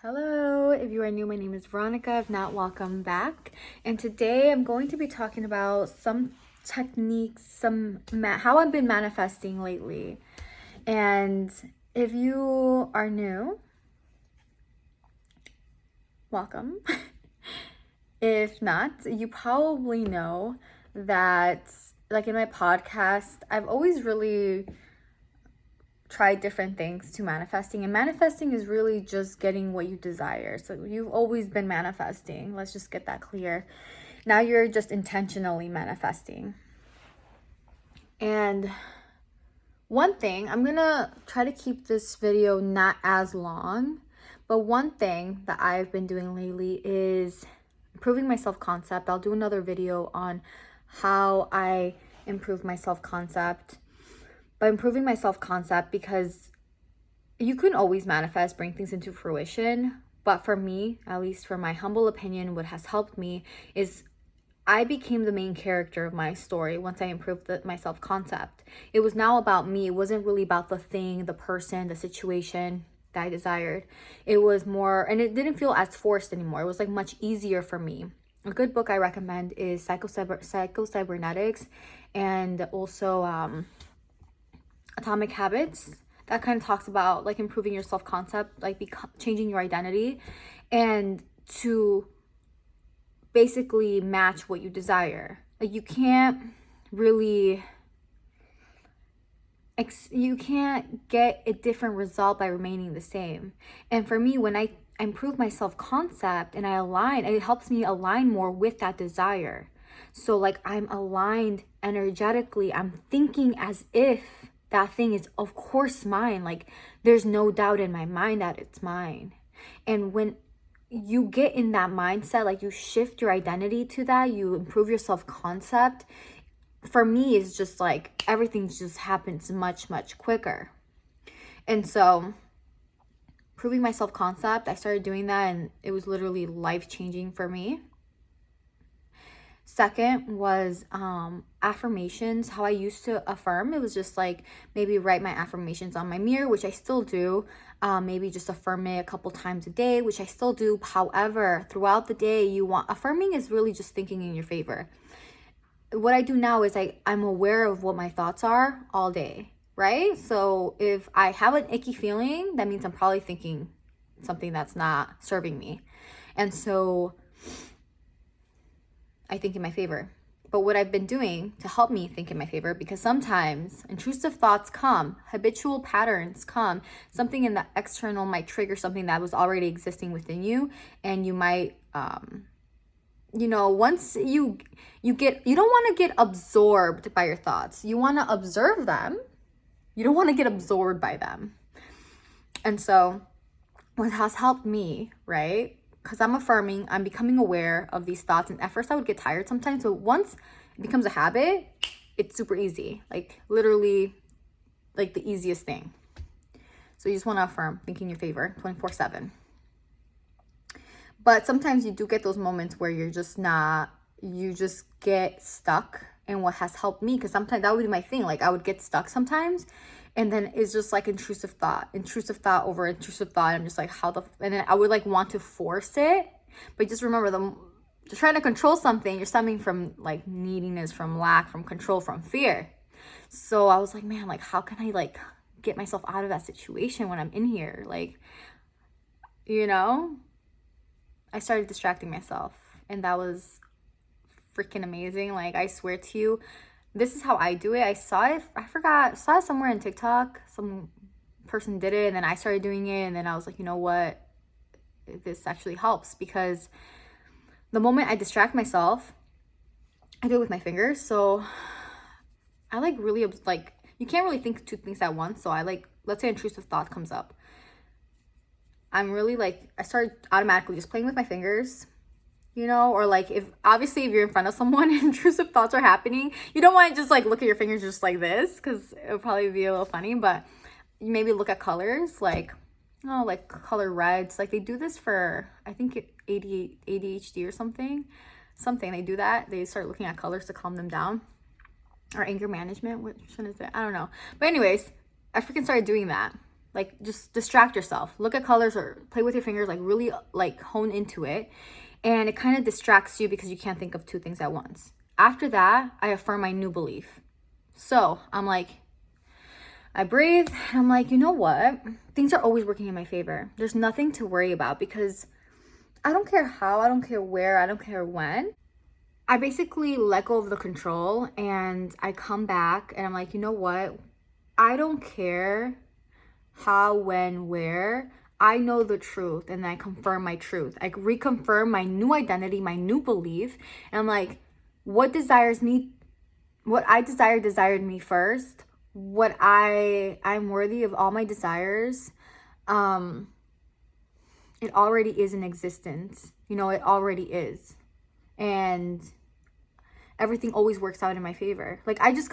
Hello, if you are new, my name is Veronica. If not, welcome back. And today I'm going to be talking about some techniques, how I've been manifesting lately. And if you are new, welcome. If not, you probably know that, like in my podcast, I've always really try different things to manifesting, and manifesting is really just getting what you desire. So you've always been manifesting. Let's just get that clear. Now you're just intentionally manifesting. And one thing, I'm gonna try to keep this video not as long, but one thing that I've been doing lately is improving my self-concept. I'll do another video on how I improve my self-concept. But improving my self-concept, because you can always manifest, bring things into fruition. But for me, at least for my humble opinion, what has helped me is I became the main character of my story once I improved my self-concept. It was now about me. It wasn't really about the thing, the person, the situation that I desired. It was more, and it didn't feel as forced anymore. It was like much easier for me. A good book I recommend is Psycho-Cybernetics, and also Atomic Habits, that kind of talks about like improving your self-concept, like changing your identity, and to basically match what you desire. Like you can't really you can't get a different result by remaining the same. And for me, when I improve my self-concept and I align, it helps me align more with that desire. So like I'm aligned energetically, I'm thinking as if that thing is of course mine. Like there's no doubt in my mind that it's mine. And when you get in that mindset, like you shift your identity to that, you improve your self-concept, for me it's just like everything just happens much quicker. And so improving my self-concept, I started doing that, and it was literally life-changing for me. Second was affirmations. How I used to affirm, it was just like maybe write my affirmations on my mirror, which I still do. Maybe just affirm it a couple times a day, which I still do. However, throughout the day, affirming is really just thinking in your favor. What I do now is I'm aware of what my thoughts are all day, right? So if I have an icky feeling, that means I'm probably thinking something that's not serving me. And so I think in my favor. But what I've been doing to help me think in my favor, because sometimes intrusive thoughts come, habitual patterns come, something in the external might trigger something that was already existing within you, and you might, once you don't want to get absorbed by your thoughts. You want to observe them. You don't want to get absorbed by them. And so what has helped me, right? Because I'm affirming, I'm becoming aware of these thoughts. And at first I would get tired sometimes. But once it becomes a habit, it's super easy. Like literally like the easiest thing. So you just want to affirm, think in your favor 24/7. But sometimes you do get those moments where you just get stuck. And what has helped me, because sometimes that would be my thing. Like I would get stuck sometimes. And then it's just like intrusive thought over intrusive thought. I'm just like, and then I would like want to force it. But just remember, you're trying to control something, you're stemming from like neediness, from lack, from control, from fear. So I was like, man, like how can I like get myself out of that situation when I'm in here? Like, I started distracting myself, and that was freaking amazing. Like I swear to you, this is how I do it. I saw it somewhere in TikTok. Some person did it, and then I started doing it, and then I was like, you know what? This actually helps, because the moment I distract myself, I do it with my fingers. So I like really like, you can't really think two things at once. So I like, let's say intrusive thought comes up. I'm really like, I started automatically just playing with my fingers. Or like if you're in front of someone and intrusive thoughts are happening, you don't want to just like look at your fingers just like this, because it would probably be a little funny. But you maybe look at colors, like color reds. Like they do this for, I think ADHD or something. They do that. They start looking at colors to calm them down, or anger management. Which one is it? I don't know. But anyways, I freaking started doing that. Like, just distract yourself. Look at colors or play with your fingers, like really like hone into it. And it kind of distracts you because you can't think of two things at once. After that, I affirm my new belief. So I'm like, I breathe and I'm like, you know what? Things are always working in my favor. There's nothing to worry about because I don't care how, I don't care where, I don't care when. I basically let go of the control and I come back and I'm like, you know what? I don't care how, when, where. I know the truth and I confirm my truth. I reconfirm my new identity, my new belief. And I'm like, what desires me, what I desire desired me first. What I'm worthy of all my desires. It already is in existence. You know, it already is. And everything always works out in my favor. Like I just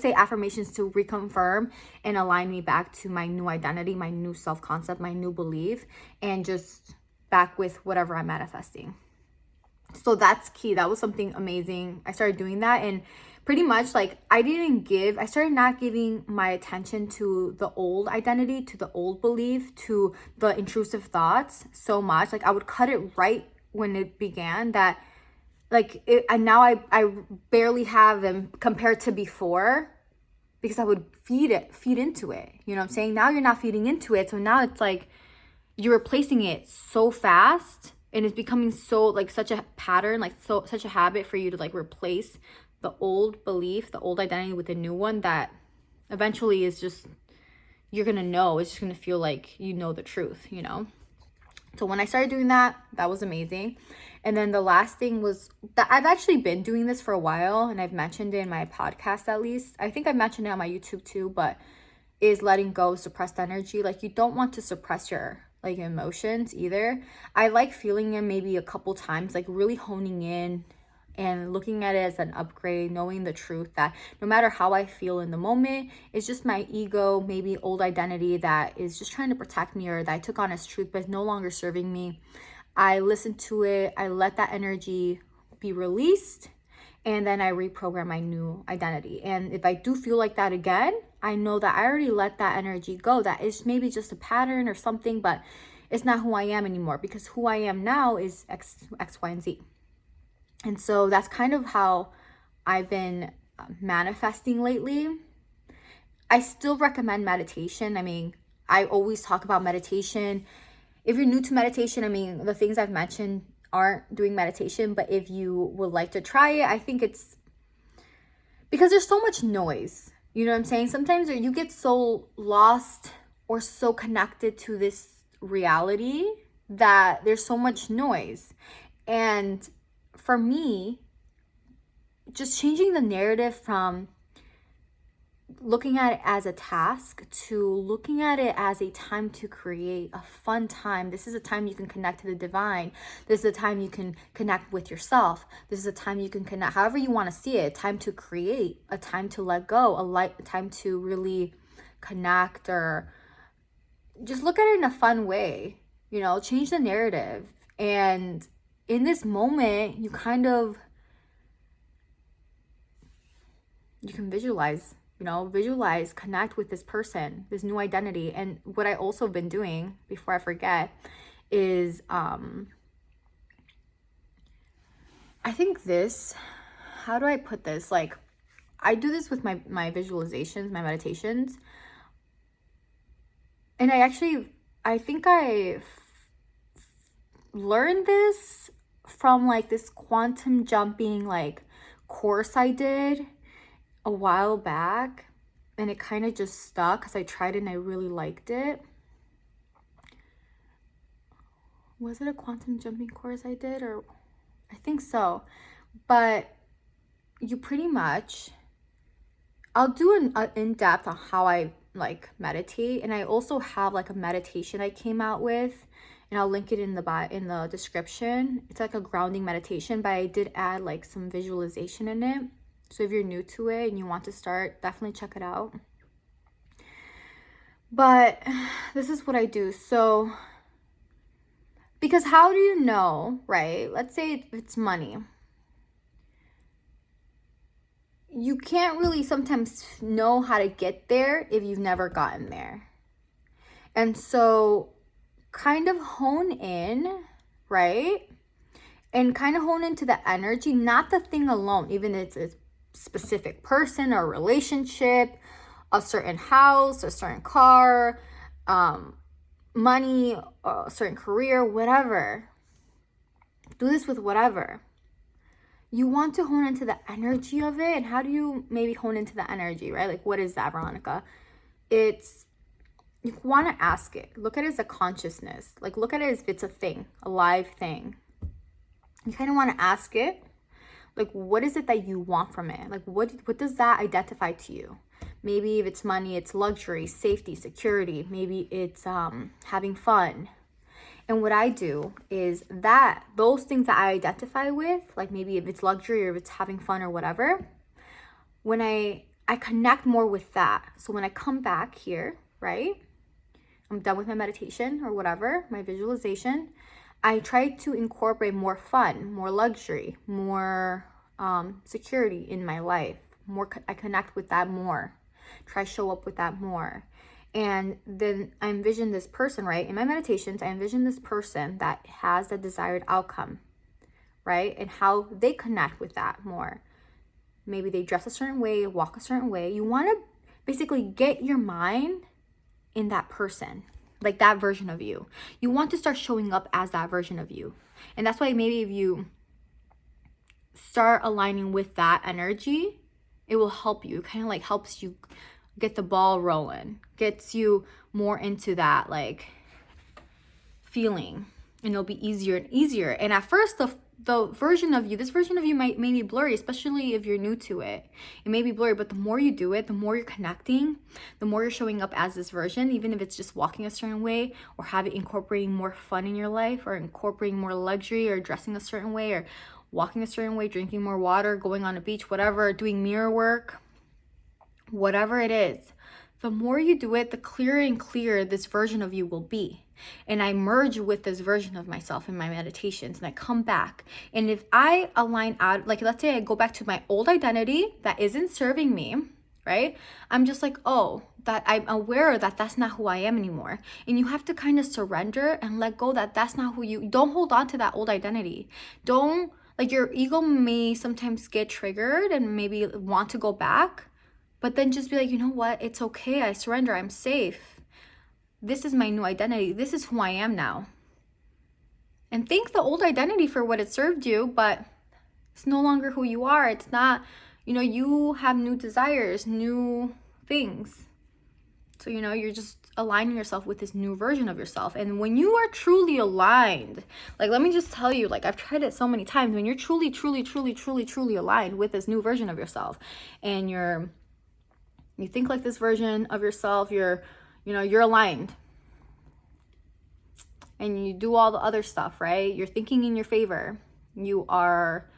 say affirmations to reconfirm and align me back to my new identity, my new self-concept, my new belief, and just back with whatever I'm manifesting. So that's key. That was something amazing. I started doing that, and pretty much like I started not giving my attention to the old identity, to the old belief, to the intrusive thoughts so much. Like I would cut it right when it began, that like it, and now I barely have them compared to before, because I would feed into it. You know what I'm saying? Now you're not feeding into it. So now it's like you're replacing it so fast and it's becoming so like such a pattern, like such a habit for you to like replace the old belief, the old identity with a new one, that eventually is just, you're gonna know, it's just gonna feel like you know the truth, you know? So when I started doing that, that was amazing. And then the last thing was that I've actually been doing this for a while, and I've mentioned it in my podcast at least. I think I've mentioned it on my YouTube too, but is letting go of suppressed energy. Like you don't want to suppress your like emotions either. I like feeling them maybe a couple times, like really honing in and looking at it as an upgrade, knowing the truth that no matter how I feel in the moment, it's just my ego, maybe old identity that is just trying to protect me, or that I took on as truth but is no longer serving me. I listen to it, I let that energy be released, and then I reprogram my new identity. And if I do feel like that again, I know that I already let that energy go, that it's maybe just a pattern or something, but it's not who I am anymore, because who I am now is X, Y, and Z. And so that's kind of how I've been manifesting lately. I still recommend meditation. I mean, I always talk about meditation. If you're new to meditation, I mean, the things I've mentioned aren't doing meditation, but if you would like to try it, I think it's because there's so much noise. You know what I'm saying? Sometimes you get so lost or so connected to this reality that there's so much noise. And for me, just changing the narrative from looking at it as a task to looking at it as a time to create a fun time. This is a time you can connect to the divine. This is a time you can connect with yourself. This is a time you can connect however you want to see it. A time to create, a time to let go, a time to really connect, or just look at it in a fun way. You know, change the narrative. And in this moment, you can visualize, connect with this person, this new identity. And what I also been doing, before I forget, is I think this, how do I put this? Like, I do this with my visualizations, my meditations. And I think I learned this from like this quantum jumping like course I did a while back, and it kind of just stuck because I tried it and I really liked it. Was it a quantum jumping course I did? Or I think so. But you pretty much, I'll do an in-depth on how I like meditate, and I also have like a meditation I came out with, and I'll link it in the description. It's like a grounding meditation, but I did add like some visualization in it. So if you're new to it and you want to start, definitely check it out. But this is what I do. So, because how do you know, right? Let's say it's money. You can't really sometimes know how to get there if you've never gotten there. And so kind of hone in, right? And kind of hone into the energy, not the thing alone, even if it's a specific person or relationship, a certain house, a certain car, money, a certain career, whatever. Do this with whatever. You want to hone into the energy of it. And how do you maybe hone into the energy, right? Like, what is that, Veronica? It's, you want to ask it. Look at it as a consciousness. Like, look at it as if it's a thing, a live thing. You kind of want to ask it, like, what is it that you want from it? Like, what does that identify to you? Maybe if it's money, it's luxury, safety, security. Maybe it's having fun. And what I do is that those things that I identify with, like maybe if it's luxury or if it's having fun or whatever, when I connect more with that. So when I come back here, right? I'm done with my meditation or whatever, my visualization. I try to incorporate more fun, more luxury, more security in my life. I connect with that more. Try show up with that more. And then I envision this person, right? In my meditations, I envision this person that has the desired outcome, right? And how they connect with that more. Maybe they dress a certain way, walk a certain way. You want to basically get your mind in that person, like that version of you. You want to start showing up as that version of you. And that's why maybe if you start aligning with that energy, it will help you. It kind of like helps you get the ball rolling, gets you more into that like feeling, and it'll be easier and easier. And at first the version of you, this version of you may be blurry, especially if you're new to it. It may be blurry, but the more you do it, the more you're connecting, the more you're showing up as this version, even if it's just walking a certain way or incorporating more fun in your life or incorporating more luxury or dressing a certain way or walking a certain way, drinking more water, going on a beach, whatever, doing mirror work, whatever it is. The more you do it, the clearer and clearer this version of you will be. And I merge with this version of myself in my meditations and I come back. And if I align out, like let's say I go back to my old identity that isn't serving me, right? I'm just like, oh, that I'm aware that that's not who I am anymore. And you have to kind of surrender and let go that that's not who you, don't hold on to that old identity. Don't, like your ego may sometimes get triggered and maybe want to go back. But then just be like, you know what? It's okay. I surrender. I'm safe. This is my new identity. This is who I am now. And thank the old identity for what it served you, but it's no longer who you are. It's not, you have new desires, new things. So, you're just aligning yourself with this new version of yourself. And when you are truly aligned, like, let me just tell you, like, I've tried it so many times. When you're truly, truly, truly, truly, truly aligned with this new version of yourself and you think like this version of yourself, you're aligned. And you do all the other stuff, right? You're thinking in your favor. You are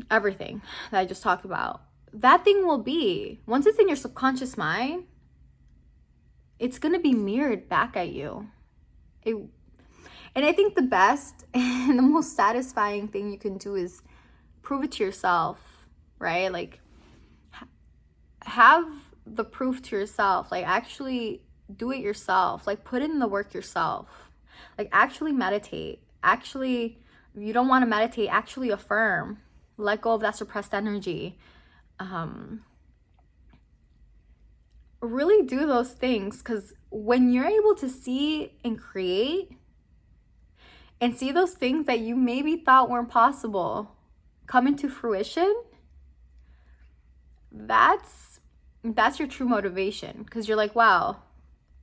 everything that I just talked about. That thing will be, once it's in your subconscious mind, it's going to be mirrored back at you. And I think the best and the most satisfying thing you can do is prove it to yourself, right? Like, have the proof to yourself, like actually do it yourself, like put in the work yourself, like actually meditate. Actually, if you don't want to meditate, actually affirm, let go of that suppressed energy. Really do those things, because when you're able to see and create and see those things that you maybe thought weren't possible come into fruition, that's your true motivation, because you're like, wow,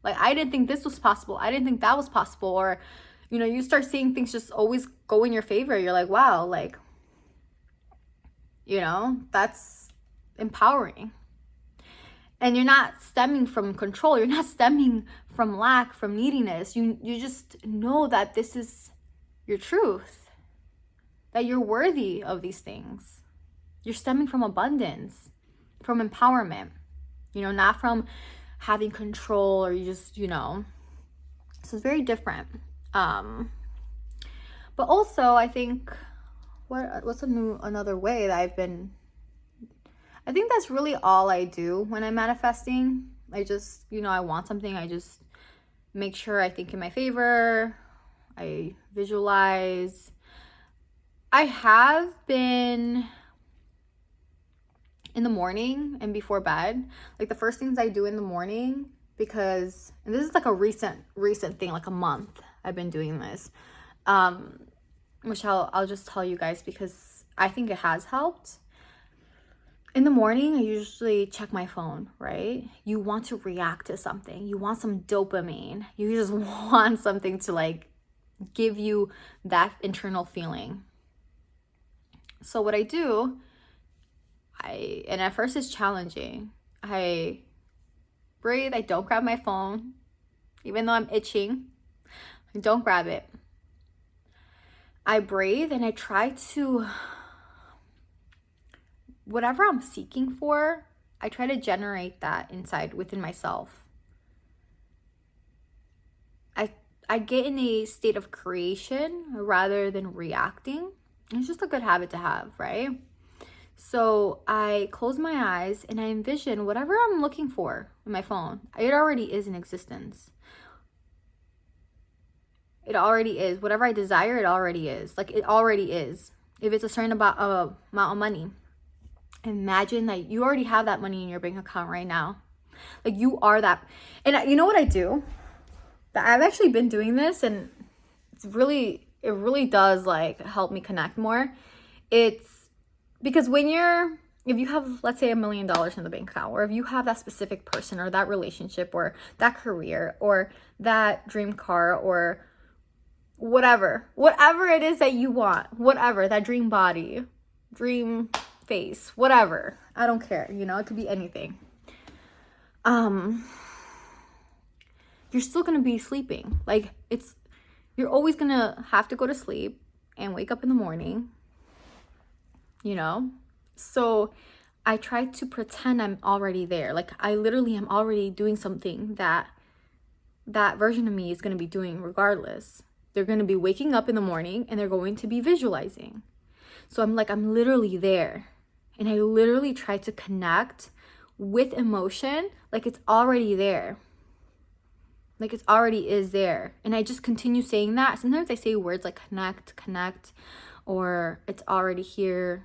like I didn't think this was possible. I didn't think that was possible. Or, you start seeing things just always go in your favor. You're like, wow, like, that's empowering. And you're not stemming from control. You're not stemming from lack, from neediness. You just know that this is your truth, that you're worthy of these things. You're stemming from abundance, from empowerment, not from having control or you just, so it's very different. But also I think what's another way that I think that's really all I do when I'm manifesting. I just, I want something, I just make sure I think in my favor. I visualize. I have been in the morning and before bed, like the first things I do in the morning, because, and this is like a recent thing, like a month I've been doing this, which I'll just tell you guys because I think it has helped. In the morning, I usually check my phone, right? You want to react to something. You want some dopamine. You just want something to like give you that internal feeling. So what I do, and at first it's challenging. I breathe, I don't grab my phone, even though I'm itching. I don't grab it. I breathe and I try to, whatever I'm seeking for, I try to generate that inside within myself. I get in a state of creation rather than reacting. It's just a good habit to have, right? So I close my eyes and I envision whatever I'm looking for in my phone. It already is in existence. It already is. Whatever I desire, it already is. Like, it already is. If it's a certain amount of money, imagine that you already have that money in your bank account right now. Like, you are that. And you know what I do? I've actually been doing this, and it really does like help me connect more. It's because if you have, let's say, $1 million in the bank account, or if you have that specific person or that relationship or that career or that dream car or whatever it is that you want, whatever, that dream body, dream face, whatever, I don't care, it could be anything. You're still gonna be sleeping. Like, you're always gonna have to go to sleep and wake up in the morning, So I try to pretend I'm already there. Like, I literally am already doing something that version of me is gonna be doing regardless. They're gonna be waking up in the morning and they're going to be visualizing. So I'm literally there. And I literally try to connect with emotion like it's already there. Like, it already is there. And I just continue saying that. Sometimes I say words like connect, or it's already here,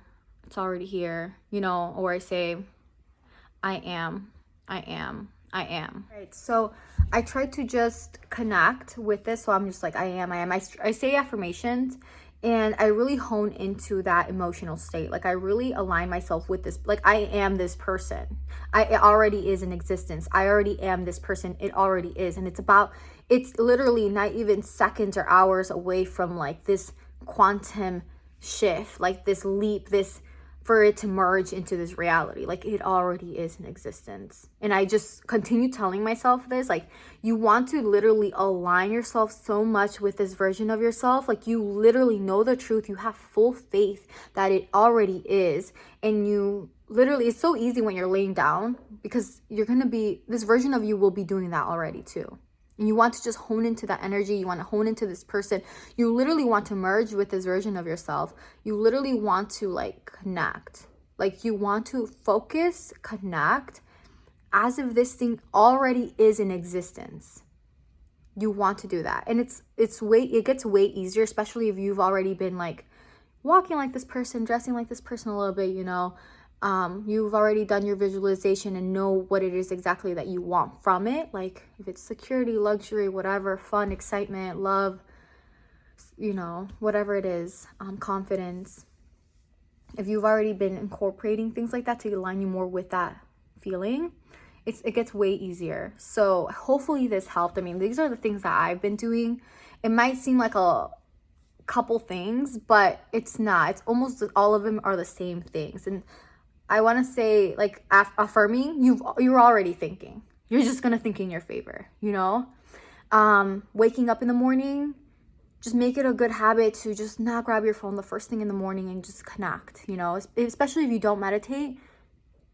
or I say, I am. Right, so I try to just connect with this. So I'm just like, I am. I say affirmations, and I really hone into that emotional state. Like, I really align myself with this. Like, I am this person. It already is in existence. I already am this person. It already is. And it's literally not even seconds or hours away from like this quantum shift, like this leap, for it to merge into this reality. Like, it already is in existence. And I just continue telling myself this, like, you want to literally align yourself so much with this version of yourself. Like, you literally know the truth. You have full faith that it already is. And you literally, it's so easy when you're laying down, because this version of you will be doing that already too. And you want to just hone into that energy. You want to hone into this person. You literally want to merge with this version of yourself. You literally want to like connect. Like, you want to focus, connect, as if this thing already is in existence. You want to do that. And it gets way easier, especially if you've already been like walking like this person, dressing like this person a little bit, you've already done your visualization and know what it is exactly that you want from it. Like, if it's security, luxury, whatever, fun, excitement, love, whatever it is, confidence. If you've already been incorporating things like that to align you more with that feeling, it gets way easier. So hopefully this helped. I mean, these are the things that I've been doing. It might seem like a couple things, but it's not. It's almost all of them are the same things. And I want to say, like, affirming, you're already thinking. You're just going to think in your favor, Waking up in the morning, just make it a good habit to just not grab your phone the first thing in the morning and just connect, Especially if you don't meditate,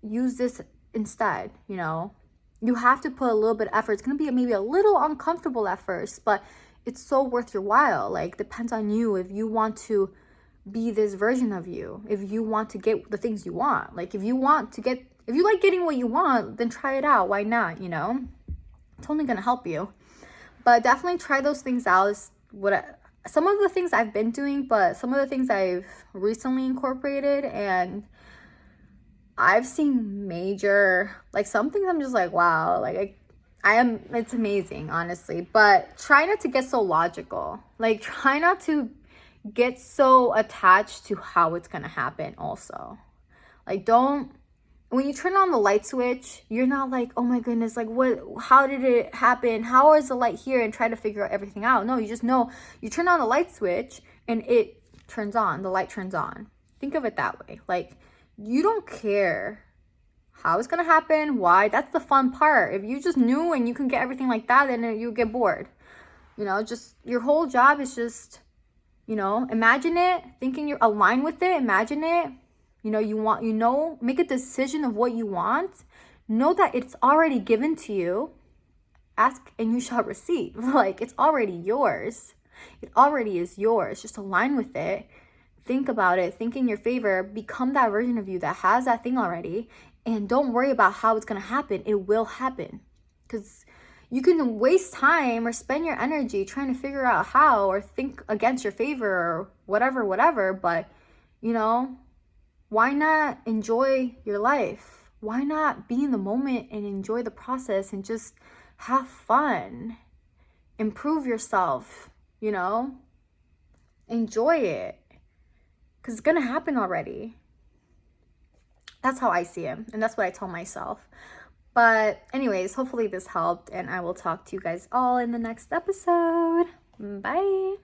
use this instead, You have to put a little bit of effort. It's going to be maybe a little uncomfortable at first, but it's so worth your while. Like, depends on you if you want to be this version of you, if you want to get the things you want. Like, if you like getting what you want, then try it out. Why not? It's only gonna help you. But definitely try those things out. Is some of the things I've been doing, but some of the things I've recently incorporated, and I've seen major, like, some things I'm just like, wow, like I am, it's amazing, honestly. But try not to get so logical. Like, try not to get so attached to how it's gonna happen also. Like, don't, when you turn on the light switch, you're not like, oh my goodness, like, what, how did it happen? How is the light here? And try to figure everything out. No, you just know, you turn on the light switch and it turns on, the light turns on. Think of it that way. Like, you don't care how it's gonna happen, why. That's the fun part. If you just knew and you can get everything like that, then you get bored. You know, just your whole job is just, you know, imagine it, thinking you're aligned with it, imagine it. You know, you want, you know, make a decision of what you want. Know that it's already given to you. Ask and you shall receive. Like, it's already yours. It already is yours. Just align with it. Think about it. Think in your favor. Become that version of you that has that thing already. And don't worry about how it's going to happen. It will happen. Because you can waste time or spend your energy trying to figure out how, or think against your favor, or whatever. But, you know, why not enjoy your life? Why not be in the moment and enjoy the process and just have fun? Improve yourself, you know? Enjoy it. Because it's going to happen already. That's how I see it. And that's what I tell myself. But anyways, hopefully this helped. And I will talk to you guys all in the next episode. Bye.